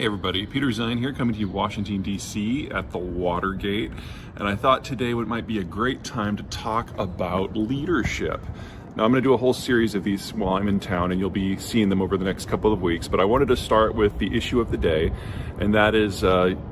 Hey everybody, Peter Zeihan here, coming to you Washington, D.C. at the Watergate, and I thought today might be a great time to talk about leadership. Now I'm going to do a whole series of these while I'm in town, and you'll be seeing them over the next couple of weeks, but I wanted to start with the issue of the day, and that is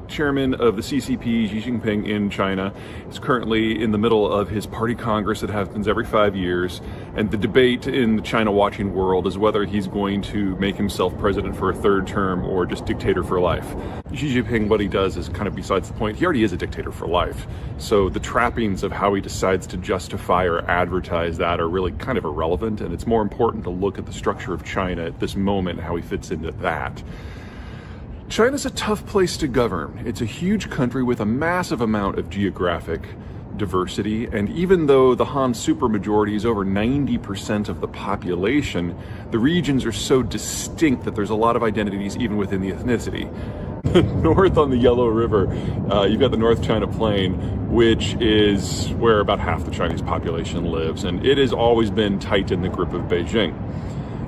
Chairman of the CCP, Xi Jinping in China, is currently in the middle of his party congress that happens every 5 years, and the debate in the China watching world is whether he's going to make himself president for a third term or just dictator for life. Xi Jinping, what he does is kind of besides the point. He already is a dictator for life. So the trappings of how he decides to justify or advertise that are really kind of irrelevant, and it's more important to look at the structure of China at this moment and how he fits into that. China's a tough place to govern. It's a huge country with a massive amount of geographic diversity, and even though the Han supermajority is over 90% of the population, the regions are so distinct that there's a lot of identities even within the ethnicity. North on the Yellow River, you've got the North China Plain, which is where about half the Chinese population lives, and it has always been tight in the grip of Beijing.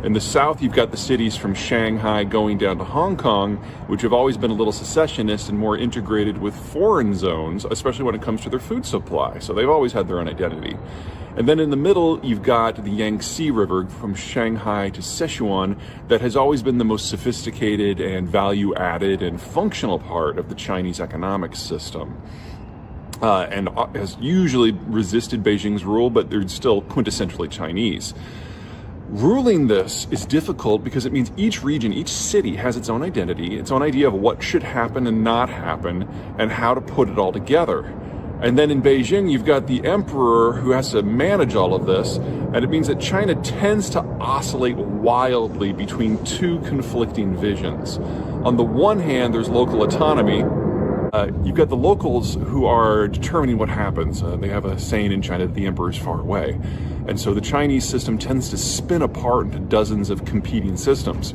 In the south, you've got the cities from Shanghai going down to Hong Kong, which have always been a little secessionist and more integrated with foreign zones, especially when it comes to their food supply. So they've always had their own identity. And then in the middle, you've got the Yangtze River from Shanghai to Sichuan that has always been the most sophisticated and value-added and functional part of the Chinese economic system. And has usually resisted Beijing's rule, but they're still quintessentially Chinese. Ruling this is difficult because it means each region, each city has its own identity, its own idea of what should happen and not happen, and how to put it all together. And then in Beijing, you've got the emperor who has to manage all of this, and it means that China tends to oscillate wildly between two conflicting visions. On the one hand, there's local autonomy. You've got the locals who are determining what happens. They have a saying in China that the emperor is far away. And so the Chinese system tends to spin apart into dozens of competing systems.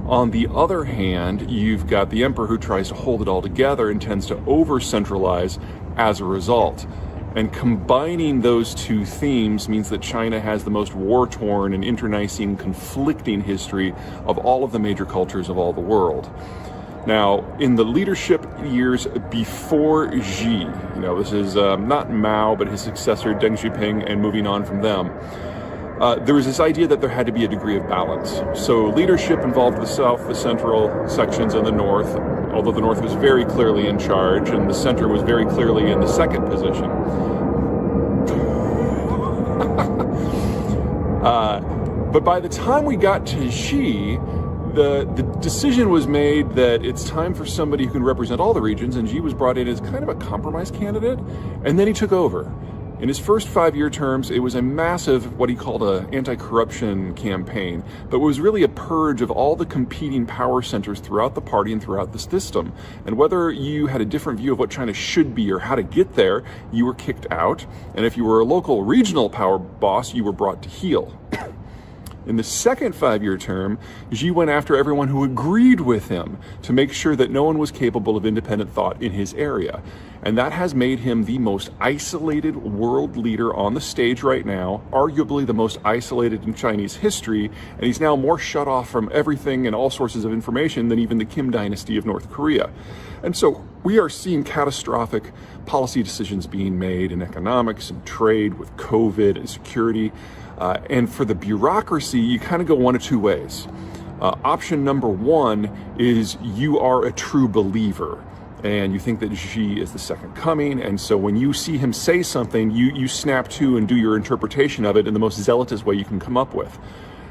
On the other hand, you've got the emperor who tries to hold it all together and tends to over-centralize as a result. And combining those two themes means that China has the most war-torn and internecine, conflicting history of all of the major cultures of all the world. Now, in the leadership years before Xi, this is not Mao, but his successor Deng Xiaoping, and moving on from them, there was this idea that there had to be a degree of balance. So leadership involved the south, the central sections, and the north, although the north was very clearly in charge, and the center was very clearly in the second position. But by the time we got to Xi, the decision was made that it's time for somebody who can represent all the regions, and Xi was brought in as kind of a compromise candidate, and then he took over. In his first 5-year terms, it was a massive, what he called an anti-corruption campaign, but it was really a purge of all the competing power centers throughout the party and throughout the system. And whether you had a different view of what China should be or how to get there, you were kicked out. And if you were a local regional power boss, you were brought to heel. In the second 5-year term, Xi went after everyone who agreed with him to make sure that no one was capable of independent thought in his area. And that has made him the most isolated world leader on the stage right now, arguably the most isolated in Chinese history, and he's now more shut off from everything and all sources of information than even the Kim dynasty of North Korea. And so we are seeing catastrophic policy decisions being made in economics and trade with COVID and security. And for the bureaucracy, you kind of go one of two ways. Option number one is you are a true believer, and you think that Xi is the second coming, and so when you see him say something, you snap to and do your interpretation of it in the most zealotous way you can come up with.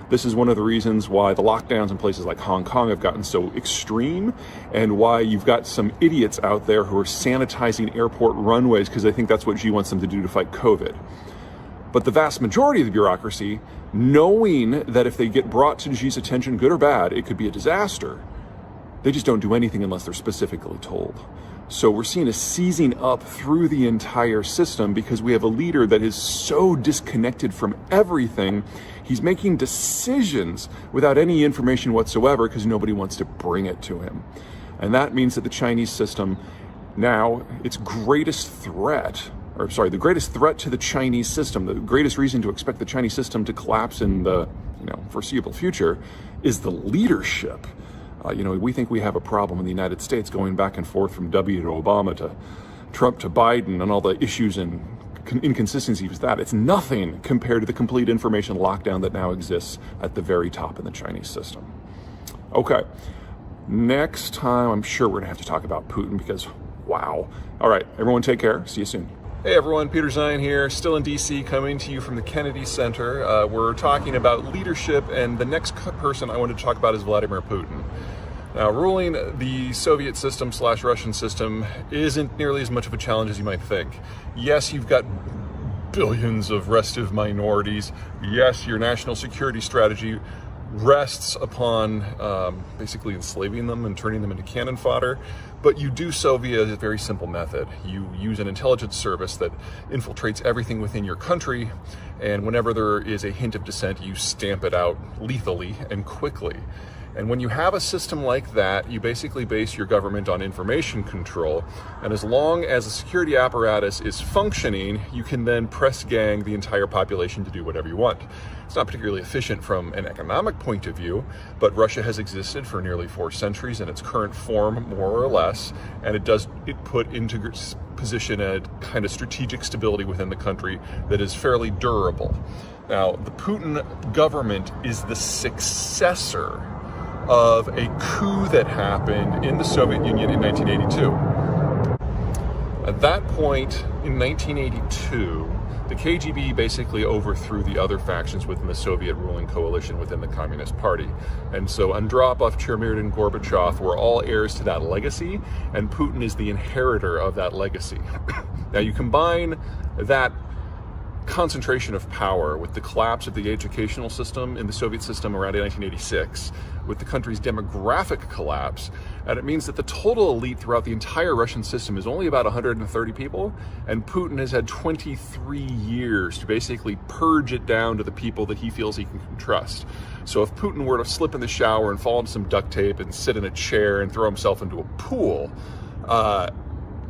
This is one of the reasons why the lockdowns in places like Hong Kong have gotten so extreme, and why you've got some idiots out there who are sanitizing airport runways because they think that's what Xi wants them to do to fight COVID. But the vast majority of the bureaucracy, knowing that if they get brought to Xi's attention, good or bad, it could be a disaster, they just don't do anything unless they're specifically told. So we're seeing a seizing up through the entire system because we have a leader that is so disconnected from everything. He's making decisions without any information whatsoever because nobody wants to bring it to him. And that means that the Chinese system now, its greatest threat, the greatest threat to the Chinese system, the greatest reason to expect the Chinese system to collapse in the foreseeable future, is the leadership. We think we have a problem in the United States going back and forth from W to Obama to Trump to Biden and all the issues and inconsistencies with that. It's nothing compared to the complete information lockdown that now exists at the very top in the Chinese system. Okay, next time I'm sure we're gonna have to talk about Putin because, wow. All right, everyone take care. See you soon. Hey everyone, Peter Zeihan here, still in DC, coming to you from the Kennedy Center. We're talking about leadership, and the next person I wanted to talk about is Vladimir Putin. Now, ruling the Soviet system / Russian system isn't nearly as much of a challenge as you might think. Yes, you've got billions of restive minorities. Yes, your national security strategy rests upon basically enslaving them and turning them into cannon fodder, but you do so via a very simple method. You use an intelligence service that infiltrates everything within your country, and whenever there is a hint of dissent, you stamp it out lethally and quickly. And when you have a system like that, you basically base your government on information control. And as long as the security apparatus is functioning, you can then press gang the entire population to do whatever you want. It's not particularly efficient from an economic point of view, but Russia has existed for nearly 4 centuries in its current form, more or less, and it put into position a kind of strategic stability within the country that is fairly durable. Now, the Putin government is the successor of a coup that happened in the Soviet Union in 1982. At that point, in 1982, the KGB basically overthrew the other factions within the Soviet ruling coalition within the Communist Party. And so Andropov, Chernomyrdin, and Gorbachev were all heirs to that legacy, and Putin is the inheritor of that legacy. Now you combine that concentration of power with the collapse of the educational system in the Soviet system around 1986, with the country's demographic collapse, and it means that the total elite throughout the entire Russian system is only about 130 people, and Putin has had 23 years to basically purge it down to the people that he feels he can trust. So if Putin were to slip in the shower and fall into some duct tape and sit in a chair and throw himself into a pool,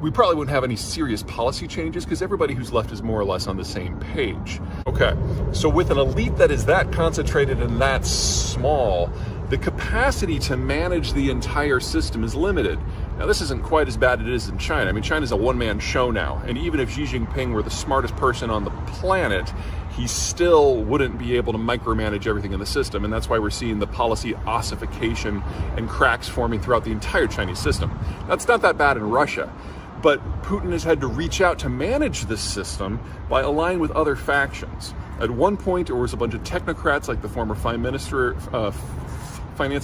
we probably wouldn't have any serious policy changes because everybody who's left is more or less on the same page. Okay, so with an elite that is that concentrated and that small, the capacity to manage the entire system is limited. Now, this isn't quite as bad as it is in China. I mean, China's a one-man show now, and even if Xi Jinping were the smartest person on the planet, he still wouldn't be able to micromanage everything in the system, and that's why we're seeing the policy ossification and cracks forming throughout the entire Chinese system. That's not that bad in Russia. But Putin has had to reach out to manage this system by allying with other factions. At one point, there was a bunch of technocrats like the former finance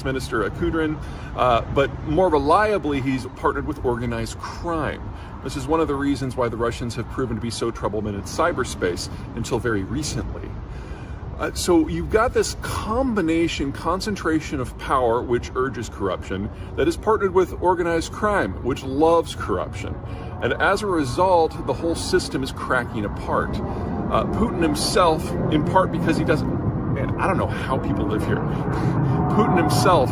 minister Kudrin, but more reliably, he's partnered with organized crime. This is one of the reasons why the Russians have proven to be so troubled in cyberspace until very recently. So you've got this concentration of power, which urges corruption, that is partnered with organized crime, which loves corruption. And as a result, the whole system is cracking apart. Putin himself, in part because he doesn't, man, I don't know how people live here. Putin himself,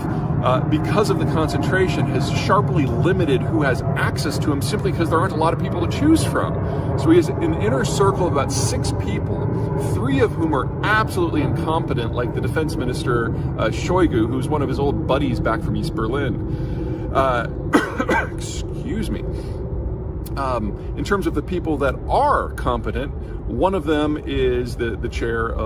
because of the concentration, has sharply limited who has access to him simply because there aren't a lot of people to choose from. So he has an inner circle of about 6 people, 3 of whom are absolutely incompetent, like the defense minister Shoigu, who's one of his old buddies back from East Berlin. Excuse me. In terms of the people that are competent, one of them is the chair of